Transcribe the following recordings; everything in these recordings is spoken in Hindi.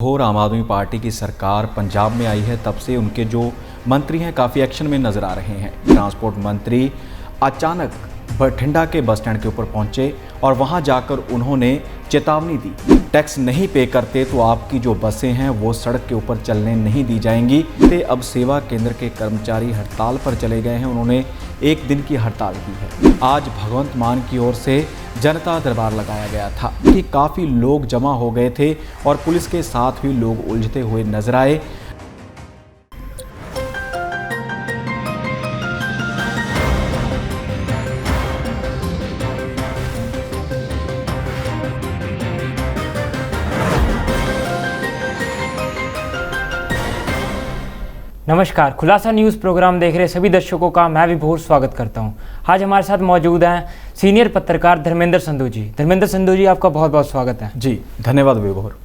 और आम आदमी पार्टी की सरकार पंजाब में आई है तब से उनके जो मंत्री हैं काफ़ी एक्शन में नज़र आ रहे हैं। ट्रांसपोर्ट मंत्री अचानक बठिंडा के बस स्टैंड के ऊपर पहुंचे और वहां जाकर उन्होंने चेतावनी दी, टैक्स नहीं पे करते तो आपकी जो बसें हैं वो सड़क के ऊपर चलने नहीं दी जाएंगी। अब सेवा केंद्र के कर्मचारी हड़ताल पर चले गए हैं। उन्होंने एक दिन की हड़ताल की है। आज भगवंत मान की ओर से जनता दरबार लगाया गया था कि काफ़ी लोग जमा हो गए थे और पुलिस के साथ भी लोग उलझते हुए नजर आए। नमस्कार, खुलासा न्यूज़ प्रोग्राम देख रहे सभी दर्शकों का मैं विभोर स्वागत करता हूं। आज हमारे साथ मौजूद हैं सीनियर पत्रकार धर्मेंद्र संधू जी। धर्मेंद्र संधू जी, आपका बहुत बहुत स्वागत है। जी धन्यवाद विभोर।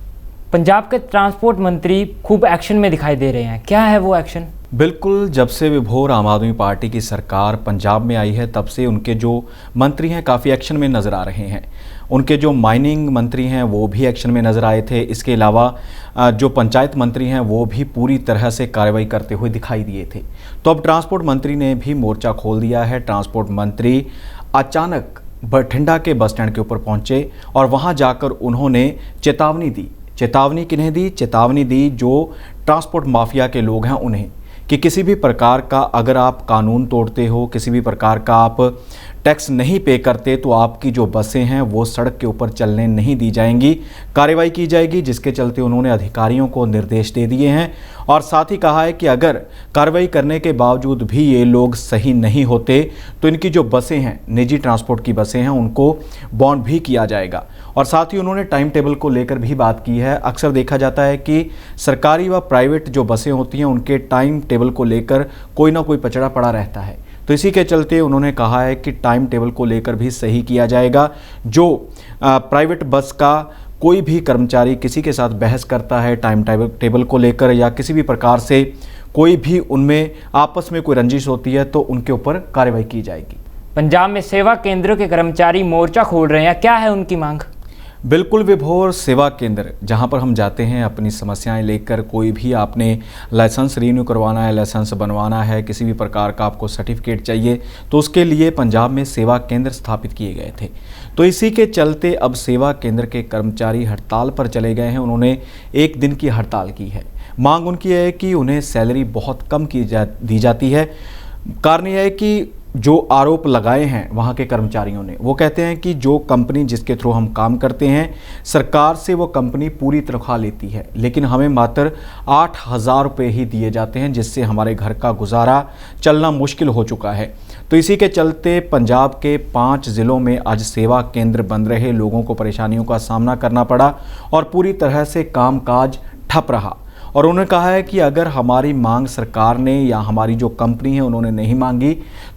पंजाब के ट्रांसपोर्ट मंत्री खूब एक्शन में दिखाई दे रहे हैं, क्या है वो एक्शन? बिल्कुल, जब से विभोर आम आदमी पार्टी की सरकार पंजाब में आई है तब से उनके जो मंत्री हैं काफ़ी एक्शन में नज़र आ रहे हैं। उनके जो माइनिंग मंत्री हैं वो भी एक्शन में नज़र आए थे। इसके अलावा जो पंचायत मंत्री हैं वो भी पूरी तरह से कार्रवाई करते हुए दिखाई दिए थे। तो अब ट्रांसपोर्ट मंत्री ने भी मोर्चा खोल दिया है। ट्रांसपोर्ट मंत्री अचानक बठिंडा के बस स्टैंड के ऊपर पहुंचे और वहां जाकर उन्होंने चेतावनी दी। चेतावनी किन्हें दी? चेतावनी दी जो ट्रांसपोर्ट माफिया के लोग हैं उन्हें, कि किसी भी प्रकार का अगर आप कानून तोड़ते हो, किसी भी प्रकार का आप टैक्स नहीं पे करते तो आपकी जो बसें हैं वो सड़क के ऊपर चलने नहीं दी जाएंगी, कार्रवाई की जाएगी। जिसके चलते उन्होंने अधिकारियों को निर्देश दे दिए हैं और साथ ही कहा है कि अगर कार्रवाई करने के बावजूद भी ये लोग सही नहीं होते तो इनकी जो बसें हैं, निजी ट्रांसपोर्ट की बसें हैं, उनको बॉन्ड भी किया जाएगा। और साथ ही उन्होंने टाइम टेबल को लेकर भी बात की है। अक्सर देखा जाता है कि सरकारी व प्राइवेट जो बसें होती हैं उनके टाइम टेबल को लेकर कोई ना कोई पचड़ा पड़ा रहता है। तो इसी के चलते उन्होंने कहा है कि टाइम टेबल को लेकर भी सही किया जाएगा। जो प्राइवेट बस का कोई भी कर्मचारी किसी के साथ बहस करता है टाइम टेबल को लेकर या किसी भी प्रकार से कोई भी उनमें आपस में कोई रंजिश होती है तो उनके ऊपर कार्रवाई की जाएगी। पंजाब में सेवा केंद्र के कर्मचारी मोर्चा खोल रहे हैं, क्या है उनकी मांग? बिल्कुल विभोर, सेवा केंद्र जहां पर हम जाते हैं अपनी समस्याएं लेकर, कोई भी आपने लाइसेंस रीन्यू करवाना है, लाइसेंस बनवाना है, किसी भी प्रकार का आपको सर्टिफिकेट चाहिए तो उसके लिए पंजाब में सेवा केंद्र स्थापित किए गए थे। तो इसी के चलते अब सेवा केंद्र के कर्मचारी हड़ताल पर चले गए हैं। उन्होंने एक दिन की हड़ताल की है। मांग उनकी है कि उन्हें सैलरी बहुत कम दी जाती है। कारण यह है कि जो आरोप लगाए हैं वहाँ के कर्मचारियों ने, वो कहते हैं कि जो कंपनी जिसके थ्रू हम काम करते हैं, सरकार से वो कंपनी पूरी तनख्वाह लेती है, लेकिन हमें मात्र 8,000 रुपये ही दिए जाते हैं, जिससे हमारे घर का गुजारा चलना मुश्किल हो चुका है। तो इसी के चलते पंजाब के 5 ज़िलों में आज सेवा केंद्र बंद रहे, लोगों को परेशानियों का सामना करना पड़ा और पूरी तरह से कामकाज ठप रहा। और उन्होंने कहा है कि अगर हमारी मांग सरकार ने या हमारी जो कंपनी है उन्होंने नहीं मांगी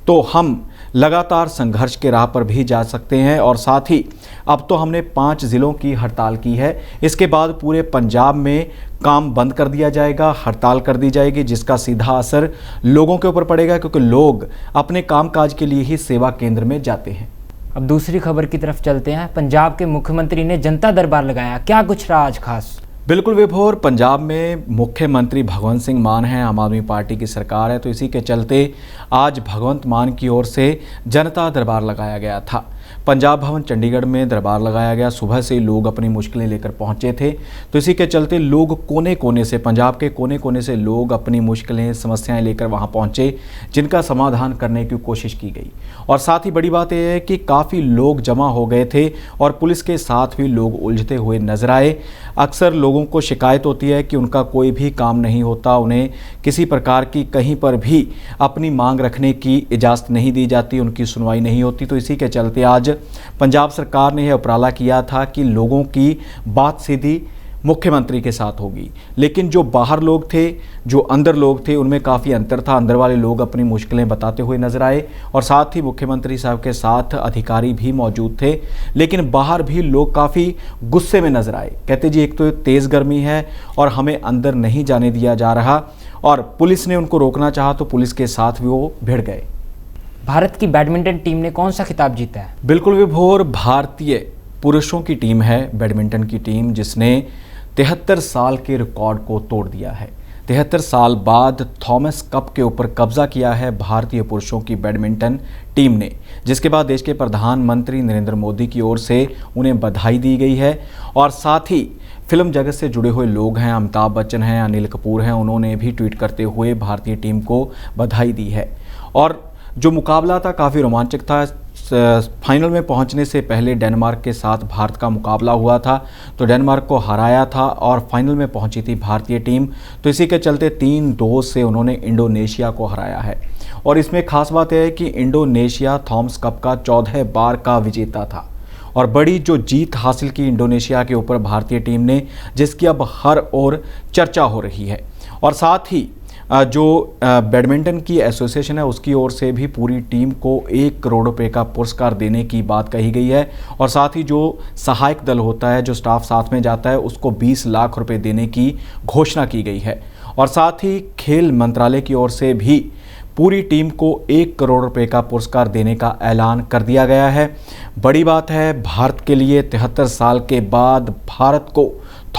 तो हम लगातार संघर्ष के राह पर भी जा सकते हैं। और साथ ही अब तो हमने 5 ज़िलों की हड़ताल की है, इसके बाद पूरे पंजाब में काम बंद कर दिया जाएगा, हड़ताल कर दी जाएगी, जिसका सीधा असर लोगों के ऊपर पड़ेगा, क्योंकि लोग अपने कामकाज के लिए ही सेवा केंद्र में जाते हैं। अब दूसरी खबर की तरफ चलते हैं। पंजाब के मुख्यमंत्री ने जनता दरबार लगाया, क्या कुछ रहा आज खास? बिल्कुल विभोर, पंजाब में मुख्यमंत्री भगवंत सिंह मान हैं, आम आदमी पार्टी की सरकार है, तो इसी के चलते आज भगवंत मान की ओर से जनता दरबार लगाया गया था। पंजाब भवन चंडीगढ़ में दरबार लगाया गया। सुबह से लोग अपनी मुश्किलें लेकर पहुंचे थे, तो इसी के चलते लोग कोने कोने से, पंजाब के कोने कोने से लोग अपनी मुश्किलें, समस्याएं लेकर वहां पहुंचे, जिनका समाधान करने की कोशिश की गई। और साथ ही बड़ी बात यह है कि काफ़ी लोग जमा हो गए थे और पुलिस के साथ भी लोग उलझते हुए नजर आए। अक्सर लोगों को शिकायत होती है कि उनका कोई भी काम नहीं होता, उन्हें किसी प्रकार की कहीं पर भी अपनी मांग रखने की इजाज़त नहीं दी जाती, उनकी सुनवाई नहीं होती। तो इसी के चलते आज पंजाब सरकार ने यह उपराला किया था कि लोगों की बात सीधी मुख्यमंत्री के साथ होगी। लेकिन जो बाहर लोग थे, जो अंदर लोग थे, उनमें काफ़ी अंतर था। अंदर वाले लोग अपनी मुश्किलें बताते हुए नजर आए और साथ ही मुख्यमंत्री साहब के साथ अधिकारी भी मौजूद थे। लेकिन बाहर भी लोग काफ़ी गुस्से में नजर आए। कहते जी, एक तो तेज़ गर्मी है और हमें अंदर नहीं जाने दिया जा रहा, और पुलिस ने उनको रोकना चाहा तो पुलिस के साथ भी वो भिड़ गए। भारत की बैडमिंटन टीम ने कौन सा खिताब जीता है? बिल्कुल विभोर, भारतीय पुरुषों की टीम है बैडमिंटन की टीम, जिसने 73 साल के रिकॉर्ड को तोड़ दिया है। 73 साल बाद थॉमस कप के ऊपर कब्जा किया है भारतीय पुरुषों की बैडमिंटन टीम ने, जिसके बाद देश के प्रधानमंत्री नरेंद्र मोदी की ओर से उन्हें बधाई दी गई है। और साथ ही फिल्म जगत से जुड़े हुए लोग हैं, अमिताभ बच्चन हैं, अनिल कपूर हैं, उन्होंने भी ट्वीट करते हुए भारतीय टीम को बधाई दी है। और जो मुकाबला था काफ़ी रोमांचक था। फाइनल में पहुंचने से पहले डेनमार्क के साथ भारत का मुकाबला हुआ था, तो डेनमार्क को हराया था और फाइनल में पहुंची थी भारतीय टीम। तो इसी के चलते 3-2 से उन्होंने इंडोनेशिया को हराया है। और इसमें खास बात यह है कि इंडोनेशिया थॉमस कप का 14 बार का विजेता था और बड़ी जो जीत हासिल की इंडोनेशिया के ऊपर भारतीय टीम ने, जिसकी अब हर ओर चर्चा हो रही है। और साथ ही जो बैडमिंटन की एसोसिएशन है उसकी ओर से भी पूरी टीम को 1 करोड़ रुपए का पुरस्कार देने की बात कही गई है। और साथ ही जो सहायक दल होता है, जो स्टाफ साथ में जाता है, उसको 20 लाख रुपए देने की घोषणा की गई है। और साथ ही खेल मंत्रालय की ओर से भी पूरी टीम को 1 करोड़ रुपए का पुरस्कार देने का ऐलान कर दिया गया है। बड़ी बात है भारत के लिए, 73 साल के बाद भारत को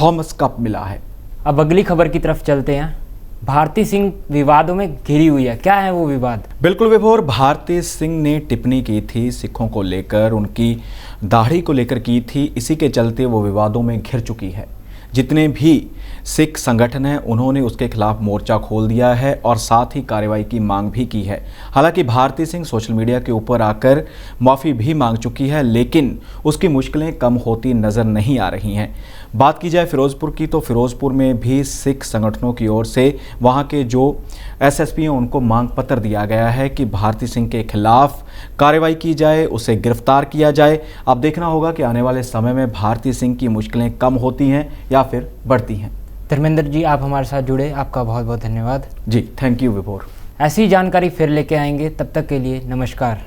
थॉमस कप मिला है। अब अगली खबर की तरफ चलते हैं। भारती सिंह विवादों में घिरी हुई है, क्या है वो विवाद? बिल्कुल विभोर, भारती सिंह ने टिप्पणी की थी सिखों को लेकर, उनकी दाढ़ी को लेकर की थी। इसी के चलते वो विवादों में घिर चुकी है। जितने भी सिख संगठन हैं उन्होंने उसके खिलाफ मोर्चा खोल दिया है और साथ ही कार्रवाई की मांग भी की है। हालांकि भारती सिंह सोशल मीडिया के ऊपर आकर माफ़ी भी मांग चुकी है, लेकिन उसकी मुश्किलें कम होती नज़र नहीं आ रही हैं। बात की जाए फिरोज़पुर की, तो फिरोज़पुर में भी सिख संगठनों की ओर से वहां के जो एसएसपी हैं उनको मांग पत्र दिया गया है कि भारती सिंह के खिलाफ कार्रवाई की जाए, उसे गिरफ्तार किया जाए। अब देखना होगा कि आने वाले समय में भारती सिंह की मुश्किलें कम होती हैं या फिर बढ़ती हैं। धर्मेंद्र जी, आप हमारे साथ जुड़े, आपका बहुत बहुत धन्यवाद। जी, थैंक यू विभोर। ऐसी जानकारी फिर लेके आएंगे, तब तक के लिए नमस्कार।